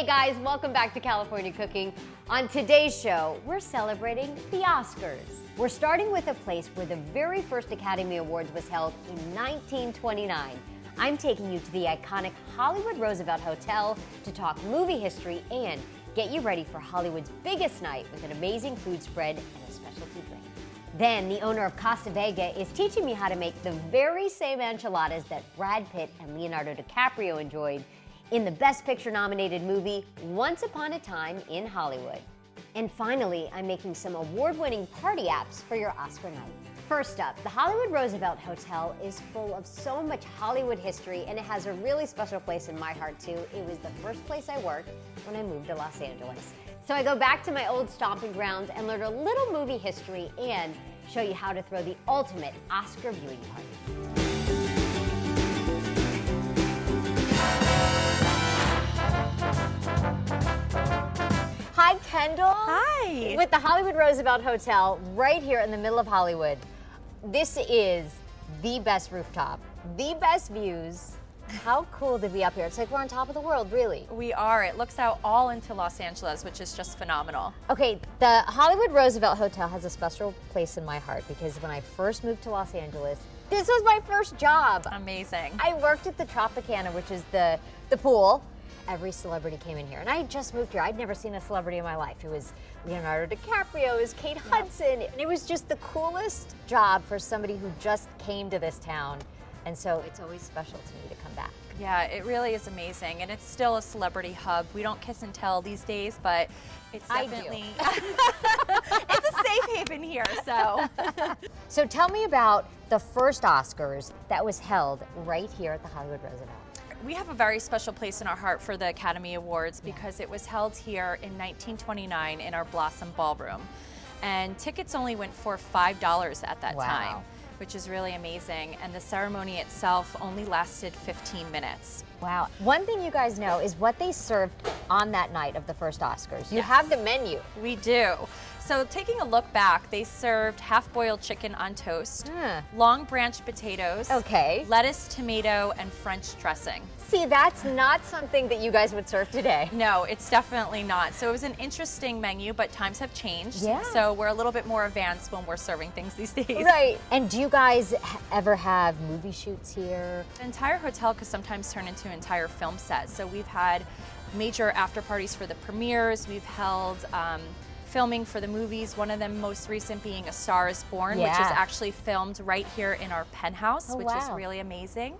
Hey guys, welcome back to California Cooking. On today's show, we're celebrating the Oscars. We're starting with a place where the very first Academy Awards was held in 1929. I'm taking you to the iconic Hollywood Roosevelt Hotel to talk movie history and get you ready for Hollywood's biggest night with an amazing food spread and a specialty drink. Then, the owner of Casa Vega is teaching me how to make the very same enchiladas that Brad Pitt and Leonardo DiCaprio enjoyed in the Best Picture nominated movie Once Upon a Time in Hollywood. And finally, I'm making some award-winning party apps for your Oscar night. First up, the Hollywood Roosevelt Hotel is full of so much Hollywood history, and it has a really special place in my heart too. It was the first place I worked when I moved to Los Angeles. So I go back to my old stomping grounds and learn a little movie history and show you how to throw the ultimate Oscar viewing party. Hi, Kendall. Hi. With the Hollywood Roosevelt Hotel right here in the middle of Hollywood. This is the best rooftop, the best views. How cool to be up here. It's like we're on top of the world, really. We are. It looks out all into Los Angeles, which is just phenomenal. Okay, the Hollywood Roosevelt Hotel has a special place in my heart because when I first moved to Los Angeles, this was my first job. Amazing. I worked at the Tropicana, which is the pool. Every celebrity came in here, and I had just moved here. I'd never seen a celebrity in my life. It was Leonardo DiCaprio, it was Kate Hudson, and it was just the coolest job for somebody who just came to this town. And so it's always special to me to come back. Yeah, it really is amazing, and it's still a celebrity hub. We don't kiss and tell these days, but it's definitely it's a safe haven here. So, so tell me about the first Oscars that was held right here at the Hollywood Roosevelt. we have a very special place in our heart for the Academy Awards because it was held here in 1929 in our Blossom Ballroom, and tickets only went for $5 at that time, which is really amazing. And the ceremony itself only lasted 15 minutes. Wow. One thing you guys know is what they served on that night of the first Oscars. You have the menu. We do. So taking a look back, they served half-boiled chicken on toast, long branch potatoes, lettuce, tomato, and French dressing. See, that's not something that you guys would serve today. No, it's definitely not. So it was an interesting menu, but times have changed. Yeah. So we're a little bit more advanced when we're serving things these days. Right. And do you guys ever have movie shoots here? The entire hotel could sometimes turn into an entire film set. So we've had major after parties for the premieres. We've held filming for the movies, one of them most recent being A Star is Born, which is actually filmed right here in our penthouse, which is really amazing.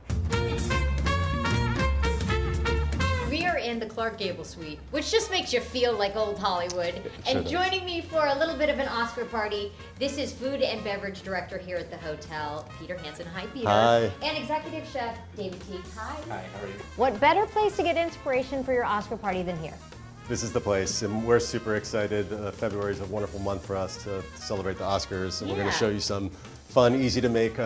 We are in the Clark Gable Suite, which just makes you feel like old Hollywood. And joining me for a little bit of an Oscar party, this is Food and Beverage Director here at the hotel, Peter Hansen. Hi, Peter. Hi. And Executive Chef David Teague. Hi. Hi, how are you? What better place to get inspiration for your Oscar party than here? This is the place, and we're super excited. February is a wonderful month for us to celebrate the Oscars, and we're going to show you some fun, easy to make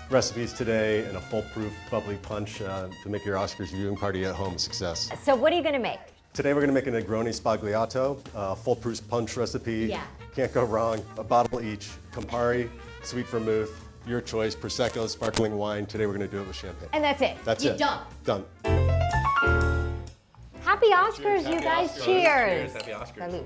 recipes today and a foolproof bubbly punch to make your Oscars viewing party at home a success. So what are you going to make? Today we're going to make a Negroni Spagliato, foolproof punch recipe. Yeah. Can't go wrong. A bottle each. Campari, sweet vermouth, your choice, Prosecco, sparkling wine. Today we're going to do it with champagne. And that's it? That's it. You're done? Done. Happy Oscars, Cheers. you Happy guys. Oscars. Cheers. Happy Oscars. Salud.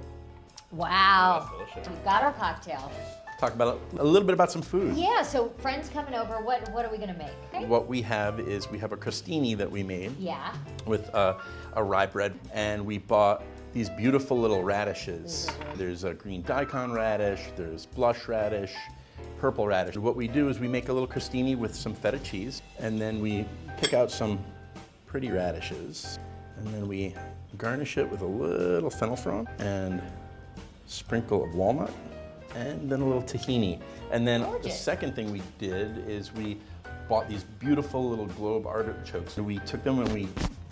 Wow. That's We've got our cocktail. Talk about a little bit about some food. Yeah, so friends coming over, what are we going to make? Okay. What we have is we have a crostini that we made with a rye bread, and we bought these beautiful little radishes. There's a green daikon radish, there's blush radish, purple radish. What we do is we make a little crostini with some feta cheese, and then we pick out some pretty radishes, and then we garnish it with a little fennel and sprinkle of walnut, and then a little tahini. And then the second thing we did is we bought these beautiful little globe artichokes. So we took them and we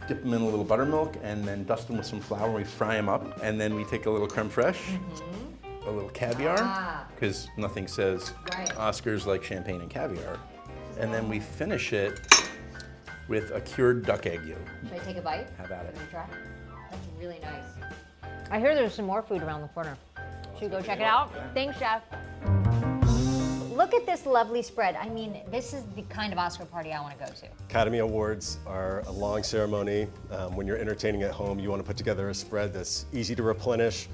dip them in a little buttermilk and then dust them with some flour. We fry them up, and then we take a little creme fraiche, a little caviar, because nothing says Oscars like champagne and caviar. And then we finish it with a cured duck egg yolk. Should I take a bite? Have at it. Let me try. That's really nice. I hear there's some more food around the corner. Should we go check it out? Thanks, Chef. look at this lovely spread. I mean, this is the kind of Oscar party I want to go to. Academy Awards are a long ceremony. When you're entertaining at home, you want to put together a spread that's easy to replenish.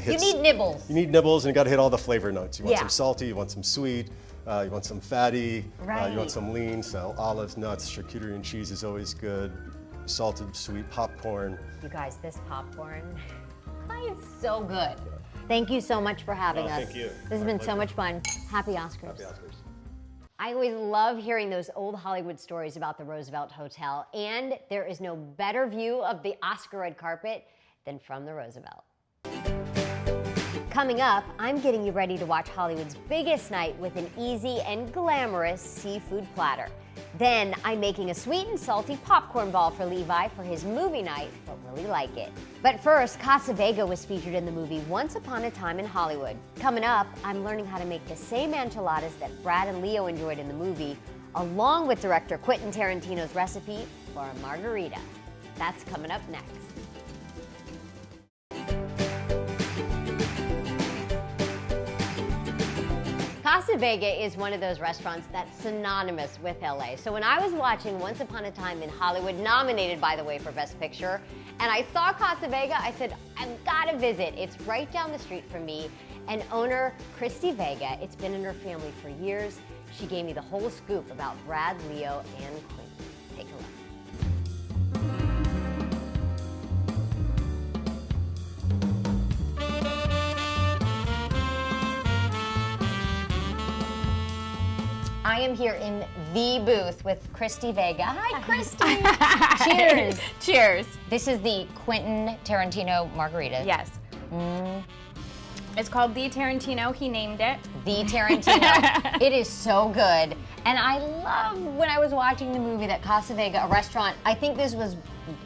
You need nibbles. You need nibbles, and you got to hit all the flavor notes. You want Yeah. some salty, you want some sweet, you want some fatty, Right. you want some lean, so olives, nuts, charcuterie and cheese is always good. Salted, sweet popcorn. You guys, this popcorn is so good. Thank you so much for having us. Thank you. This has been so much fun. Happy Oscars. Happy Oscars. I always love hearing those old Hollywood stories about the Roosevelt Hotel, and there is no better view of the Oscar red carpet than from the Roosevelt. Coming up, I'm getting you ready to watch Hollywood's biggest night with an easy and glamorous seafood platter. Then I'm making a sweet and salty popcorn ball for Levi for his movie night. He'll really like it. But first, Casa Vega was featured in the movie Once Upon a Time in Hollywood. Coming up, I'm learning how to make the same enchiladas that Brad and Leo enjoyed in the movie, along with director Quentin Tarantino's recipe for a margarita. That's coming up next. Casa Vega is one of those restaurants that's synonymous with LA. So when I was watching Once Upon a Time in Hollywood, nominated by the way for Best Picture, and I saw Casa Vega, I said, I've got to visit. It's right down the street from me. And owner Christy Vega, it's been in her family for years. She gave me the whole scoop about Brad, Leo, and Quentin. Take a look. I am here in the booth with Christy Vega. Hi, Christy. Cheers. Cheers. This is the Quentin Tarantino margarita. Yes. It's called The Tarantino. He named it. The Tarantino. It is so good. And I love when I was watching the movie that Casa Vega, a restaurant, I think this was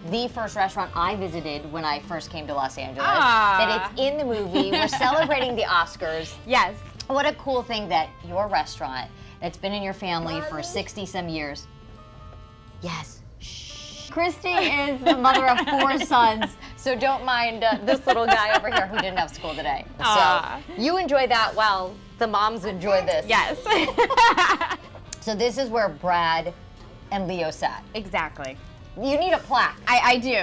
the first restaurant I visited when I first came to Los Angeles. That it's in the movie. We're celebrating the Oscars. Yes. What a cool thing that your restaurant that's been in your family for 60-some years. Yes. Shh. Christy is the mother of 4 sons, so don't mind this little guy over here who didn't have school today. So you enjoy that while the moms enjoy this. Yes. So this is where Brad and Leo sat. Exactly. You need a plaque. I do.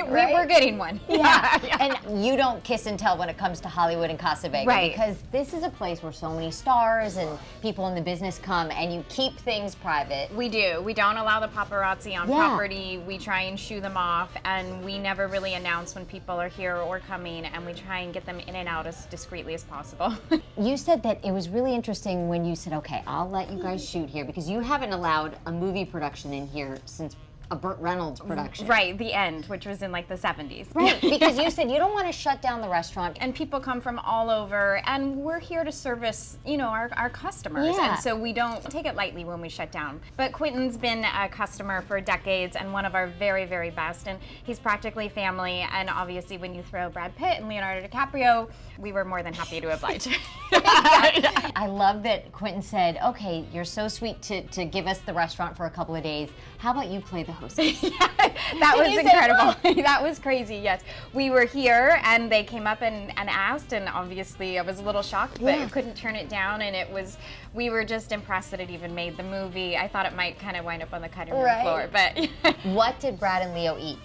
Right? We're getting one. Yeah. And you don't kiss and tell when it comes to Hollywood and Casa Vega. Right. Because this is a place where so many stars and people in the business come, and you keep things private. We do. We don't allow the paparazzi on property. We try and shoo them off, and we never really announce when people are here or coming, and we try and get them in and out as discreetly as possible. You said that it was really interesting when you said, okay, I'll let you guys shoot here, because you haven't allowed a movie production in here since a Burt Reynolds production. Right, The End, which was in like the 70s. Right, because you said you don't want to shut down the restaurant. And people come from all over, and we're here to service, you know, our customers. Yeah. And so we don't take it lightly when we shut down. But Quentin's been a customer for decades and one of our very, very best. And he's practically family. And obviously, when you throw Brad Pitt and Leonardo DiCaprio, we were more than happy to oblige. I love that Quentin said, okay, you're so sweet to give us the restaurant for a couple of days. How about you play the hostess? That was incredible. That was crazy, yes. We were here and they came up and asked, and obviously I was a little shocked, but couldn't turn it down, and we were just impressed that it even made the movie. I thought it might kind of wind up on the cutting room floor, but. What did Brad and Leo eat?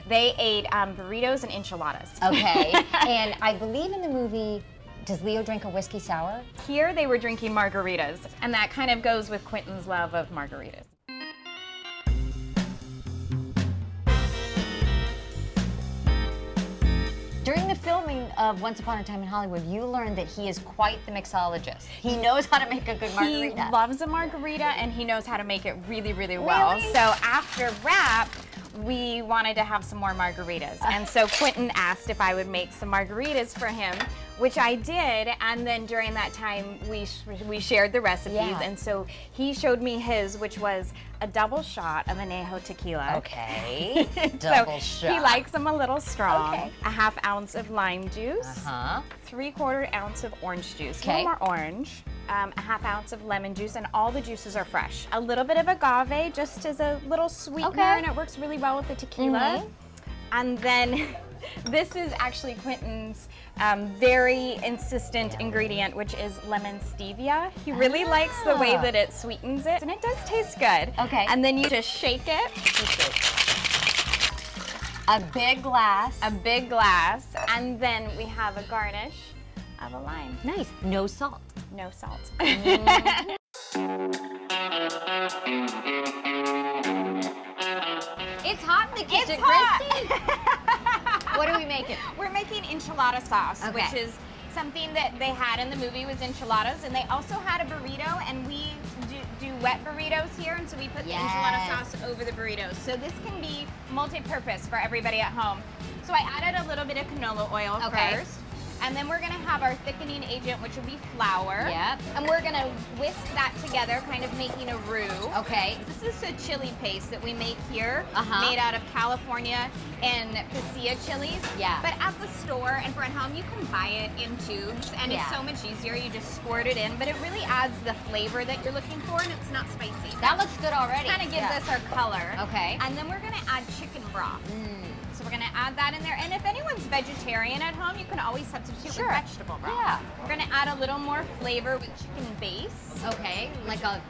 They ate burritos and enchiladas. Okay, and I believe in the movie, does Leo drink a whiskey sour? Here they were drinking margaritas, and that kind of goes with Quentin's love of margaritas. During the filming of Once Upon a Time in Hollywood, you learned that he is quite the mixologist. He knows how to make a good margarita. He loves a margarita, and he knows how to make it really, really well. So after wrap, we wanted to have some more margaritas. And so Quentin asked if I would make some margaritas for him, which I did. And then during that time, we shared the recipes. And so he showed me his, which was a double shot of añejo tequila. Okay, double shot. He likes them a little strong. Okay. A ½ ounce of lime juice. 3/4 ounce of orange juice. A little more orange. A ½ ounce of lemon juice, and all the juices are fresh. A little bit of agave, just as a little sweetener, and it works really well with the tequila. And then This is actually Quentin's very insistent ingredient, which is lemon stevia. He really likes the way that it sweetens it, and it does taste good. Okay. And then you just shake it. A big glass. A big glass, and then we have a garnish of a lime. Nice. No salt. No salt. It's hot in the kitchen, It's hot. Christy. What are we making? We're making enchilada sauce, Okay. which is something that they had in the movie was enchiladas, and they also had a burrito, and we do wet burritos here, and so we put the enchilada sauce over the burritos. So this can be multi-purpose for everybody at home. So I added a little bit of canola oil first. And then we're gonna have our thickening agent, which will be flour. Yep. And we're gonna whisk that together, kind of making a roux. Okay. This is a chili paste that we make here, Uh-huh. made out of California and Pasilla chilies. Yeah. But at the store and for at home, you can buy it in tubes, and it's Yeah. so much easier. You just squirt it in, but it really adds the flavor that you're looking for, and it's not spicy. That looks good already. Kind of gives us our color. Okay. And then we're gonna add chicken broth. So we're gonna add that in there. And if anyone's vegetarian at home, you can always substitute with vegetable broth. Yeah. We're gonna add a little more flavor with chicken base. Okay, like a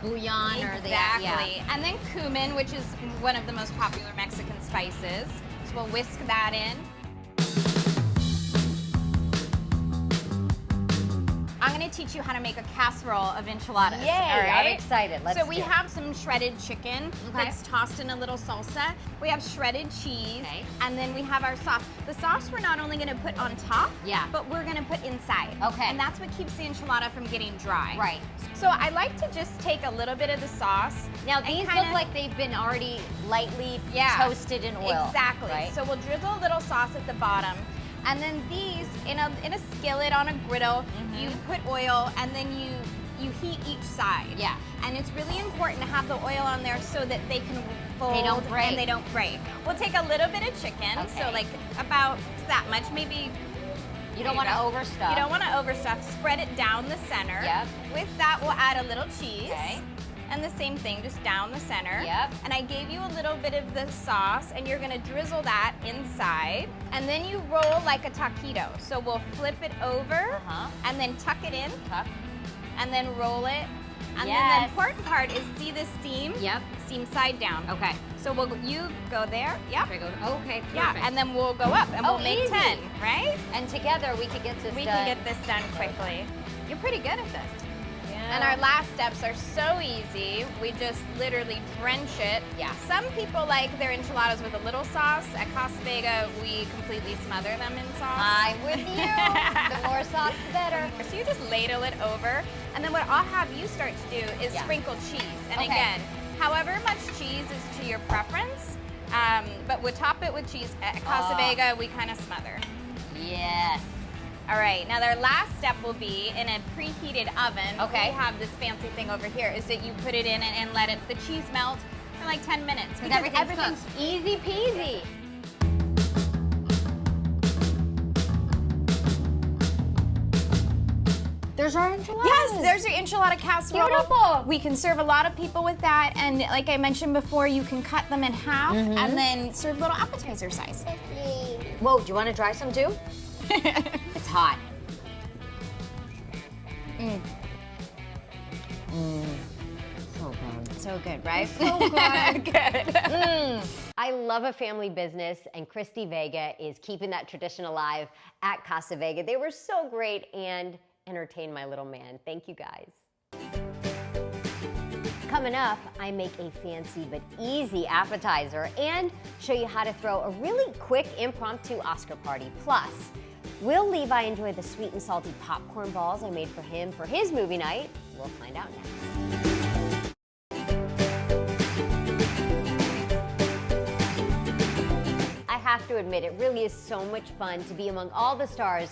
bouillon or the Exactly. And then cumin, which is one of the most popular Mexican spices. So we'll whisk that in. I'm going to teach you how to make a casserole of enchiladas. Yay, all right? I'm excited. Let's So we do it. have some shredded chicken Okay. that's tossed in a little salsa. We have shredded cheese, Okay. and then we have our sauce. The sauce we're not only going to put on top, but we're going to put inside. Okay. And that's what keeps the enchilada from getting dry. Right. So I like to just take a little bit of the sauce. Now and these kinda- look like they've been already lightly toasted in oil. Exactly. Right? So we'll drizzle a little sauce at the bottom. And then these, in a skillet on a griddle, you put oil, and then you heat each side. Yeah. And it's really important to have the oil on there so that they can fold They don't break. and they don't break. We'll take a little bit of chicken, Okay. so like about that much, maybe. You don't want to overstuff. You don't want to overstuff. Spread it down the center. Yep. With that, we'll add a little cheese. Okay. And the same thing, just down the center. Yep. And I gave you a little bit of the sauce, and you're gonna drizzle that inside. And then you roll like a taquito. So we'll flip it over, and then tuck it in. Tuck. And then roll it. And then Yes. the important part is see this seam? Yep. Seam side down. Okay. So you go there. Yep. Okay, perfect. Yeah, and then we'll go up, and we'll make easy. 10, right? And together we could get this We done. can get this done quickly. You're pretty good at this. Yeah. And our last steps are so easy. We just literally drench it. Yeah. Some people like their enchiladas with a little sauce. At Casa Vega, we completely smother them in sauce. I'm with you. The more sauce, the better. So you just ladle it over. And then what I'll have you start to do is sprinkle cheese. And Okay. again, however much cheese is to your preference, but we'll top it with cheese. At Casa Vega, we kind of smother. Yes. All right, now their last step will be in a preheated oven. Okay. We have this fancy thing over here, is that you put it in and let the cheese melt for like 10 minutes. Because everything's cooked. Easy peasy. There's our enchiladas. Yes, there's your enchilada casserole. Beautiful. We can serve a lot of people with that, and like I mentioned before, you can cut them in half and then serve little appetizer size. Whoa, do you want to try some too? It's hot. So good. So good, right? So good. Good. I love a family business, and Christy Vega is keeping that tradition alive at Casa Vega. They were so great and entertained my little man. Thank you, guys. Coming up, I make a fancy but easy appetizer and show you how to throw a really quick impromptu Oscar party. Plus, will Levi enjoy the sweet and salty popcorn balls I made for him for his movie night? We'll find out next. I have to admit, it really is so much fun to be among all the stars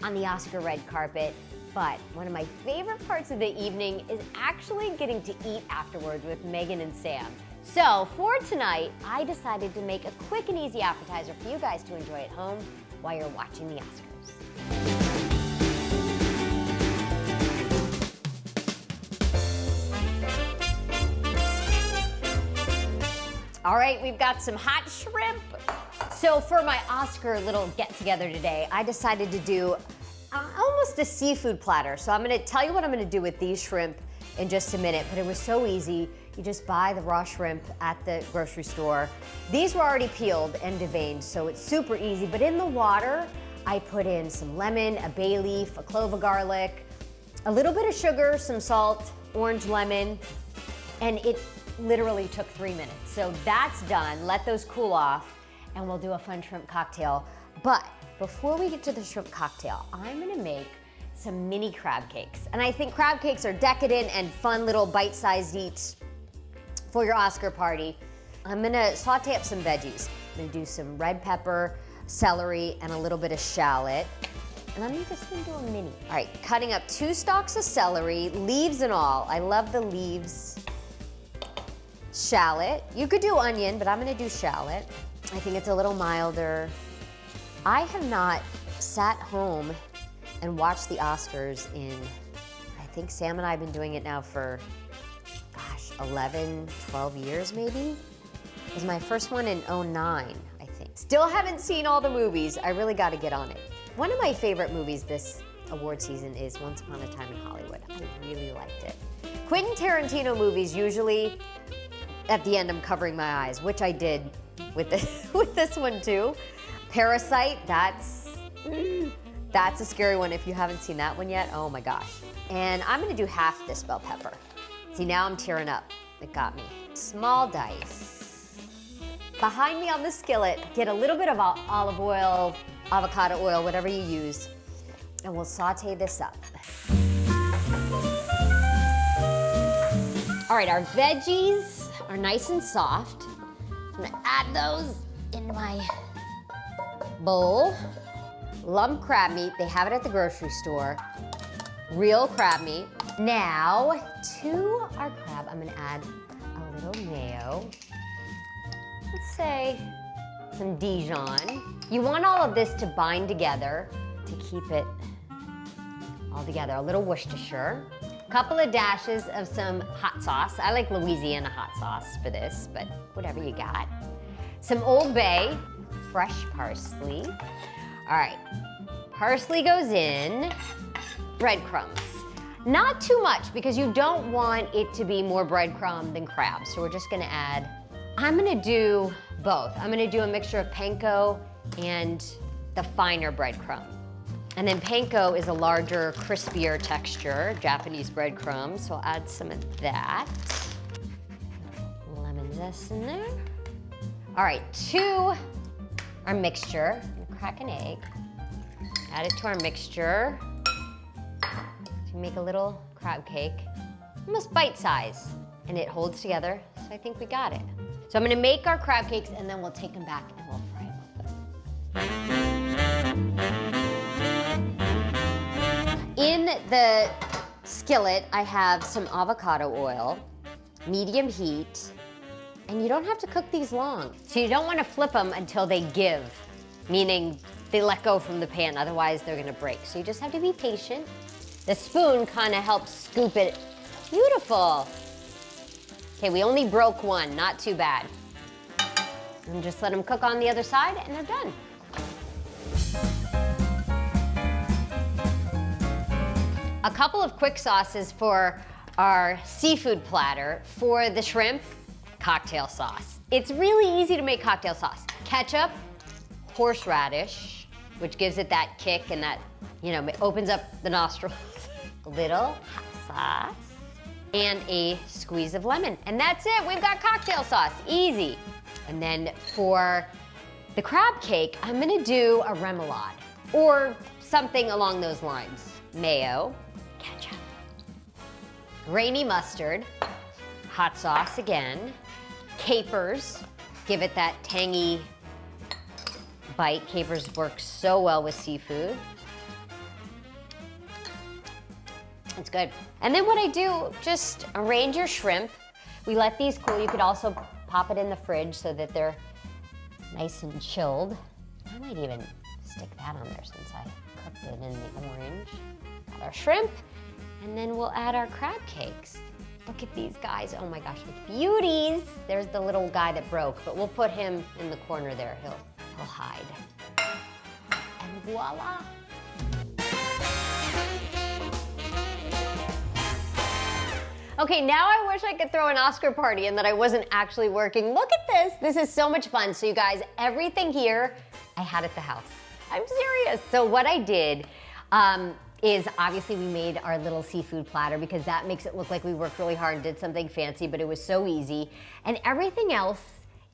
on the Oscar red carpet. But one of my favorite parts of the evening is actually getting to eat afterwards with Megan and Sam. So for tonight, I decided to make a quick and easy appetizer for you guys to enjoy at home while you're watching the Oscars. All right, we've got some hot shrimp, So for my Oscar little get-together today, I decided to do almost a seafood platter. So I'm gonna tell you what I'm gonna do with these shrimp in just a minute, but it was so easy. You just buy the raw shrimp at the grocery store. These were already peeled and deveined, so it's super easy. But in the water, I put in some lemon, a bay leaf, a clove of garlic, a little bit of sugar, some salt, orange lemon, and it literally took 3 minutes. So that's done. Let those cool off, and we'll do a fun shrimp cocktail. But before we get to the shrimp cocktail, I'm gonna make some mini crab cakes. And I think crab cakes are decadent and fun little bite-sized eats for your Oscar party. I'm gonna saute up some veggies. I'm gonna do some red pepper, celery, and a little bit of shallot. And I'm just gonna do a mini. All right, cutting up 2 stalks of celery, leaves and all. I love the leaves. Shallot. You could do onion, but I'm gonna do shallot. I think it's a little milder. I have not sat home and watched the Oscars in, I think Sam and I have been doing it now for, gosh, 11, 12 years maybe? It was my first one in 2009, I think. Still haven't seen all the movies. I really gotta get on it. One of my favorite movies this award season is Once Upon a Time in Hollywood. I really liked it. Quentin Tarantino movies, usually at the end I'm covering my eyes, which I did with this one too. Parasite, that's a scary one if you haven't seen that one yet. Oh my gosh. And I'm gonna do half this bell pepper. See, now I'm tearing up. It got me. Small dice. Behind me on the skillet, get a little bit of olive oil, avocado oil, whatever you use, and we'll saute this up. All right, our veggies are nice and soft. I'm gonna add those in my bowl. Lump crab meat, they have it at the grocery store. Real crab meat. Now, to our crab, I'm gonna add a little mayo. Let's say some Dijon. You want all of this to bind together to keep it all together. A little Worcestershire. A couple of dashes of some hot sauce. I like Louisiana hot sauce for this, but whatever you got. Some Old Bay, fresh parsley. All right, parsley goes in. Breadcrumbs. Not too much because you don't want it to be more breadcrumb than crab. So we're just gonna add, I'm gonna do both. I'm gonna do a mixture of panko and the finer breadcrumb. And then panko is a larger, crispier texture, Japanese breadcrumb, so I'll add some of that. Lemon zest in there. All right, to our mixture, I'm gonna crack an egg. Add it to our mixture. To make a little crab cake, almost bite size, and it holds together, so I think we got it. So I'm gonna make our crab cakes and then we'll take them back and we'll fry them. In the skillet, I have some avocado oil, medium heat, and you don't have to cook these long. So you don't wanna flip them until they give, meaning they let go from the pan, otherwise they're gonna break. So you just have to be patient. The spoon kind of helps scoop it. Beautiful. Okay, we only broke one, not too bad. And just let them cook on the other side and they're done. A couple of quick sauces for our seafood platter. For the shrimp, cocktail sauce. It's really easy to make cocktail sauce. Ketchup, horseradish, which gives it that kick and that, you know, it opens up the nostrils. A little hot sauce and a squeeze of lemon. And that's it, we've got cocktail sauce, easy. And then for the crab cake, I'm gonna do a remoulade or something along those lines. Mayo, ketchup, grainy mustard, hot sauce again, capers, give it that tangy bite. Capers work so well with seafood. It's good. And then what I do, just arrange your shrimp. We let these cool. You could also pop it in the fridge so that they're nice and chilled. I might even stick that on there since I cooked it in the orange. Got our shrimp, and then we'll add our crab cakes. Look at these guys, oh my gosh, beauties. There's the little guy that broke, but we'll put him in the corner there. He'll will hide. And voila. Okay, now I wish I could throw an Oscar party and that I wasn't actually working. Look at this. This is so much fun. So you guys, everything here, I had at the house. I'm serious. So what I did is obviously we made our little seafood platter because that makes it look like we worked really hard and did something fancy, but it was so easy. And everything else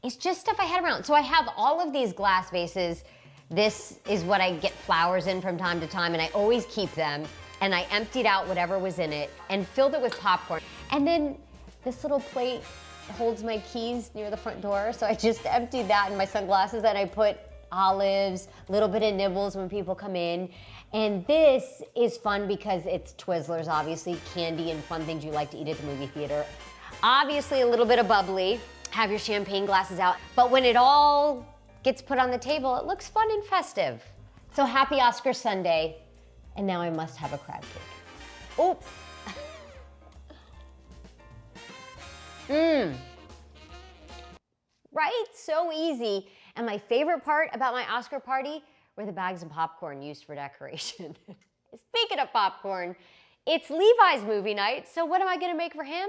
is just stuff I had around. So I have all of these glass vases. This is what I get flowers in from time to time, and I always keep them. And I emptied out whatever was in it and filled it with popcorn. And then this little plate holds my keys near the front door, so I just emptied that in my sunglasses, and I put olives, a little bit of nibbles when people come in. And this is fun because it's Twizzlers, obviously, candy and fun things you like to eat at the movie theater. Obviously a little bit of bubbly, have your champagne glasses out, but when it all gets put on the table, it looks fun and festive. So happy Oscar Sunday. And now I must have a crab cake. Oh. Right? So easy. And my favorite part about my Oscar party were the bags of popcorn used for decoration. Speaking of popcorn, it's Levi's movie night, so what am I gonna make for him?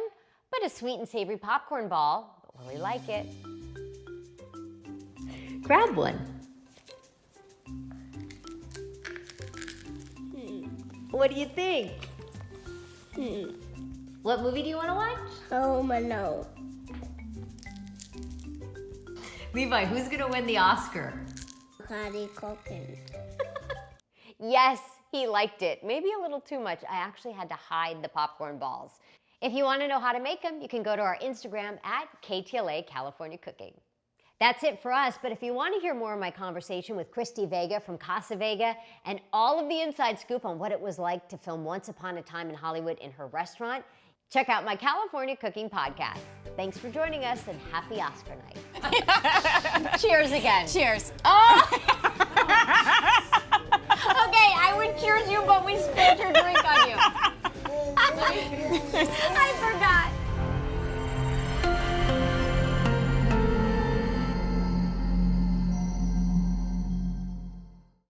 But a sweet and savory popcorn ball. But will he like it? Grab one. What do you think? What movie do you want to watch? Home Alone. Levi, who's going to win the Oscar? Patty cooking. Yes, he liked it. Maybe a little too much. I actually had to hide the popcorn balls. If you want to know how to make them, you can go to our Instagram at KTLA California Cooking. That's it for us, but if you want to hear more of my conversation with Christy Vega from Casa Vega and all of the inside scoop on what it was like to film Once Upon a Time in Hollywood in her restaurant, check out my California Cooking podcast. Thanks for joining us and happy Oscar night. Cheers again. Cheers. Oh! Okay, I would cheers you, but we spilled your drink on you. I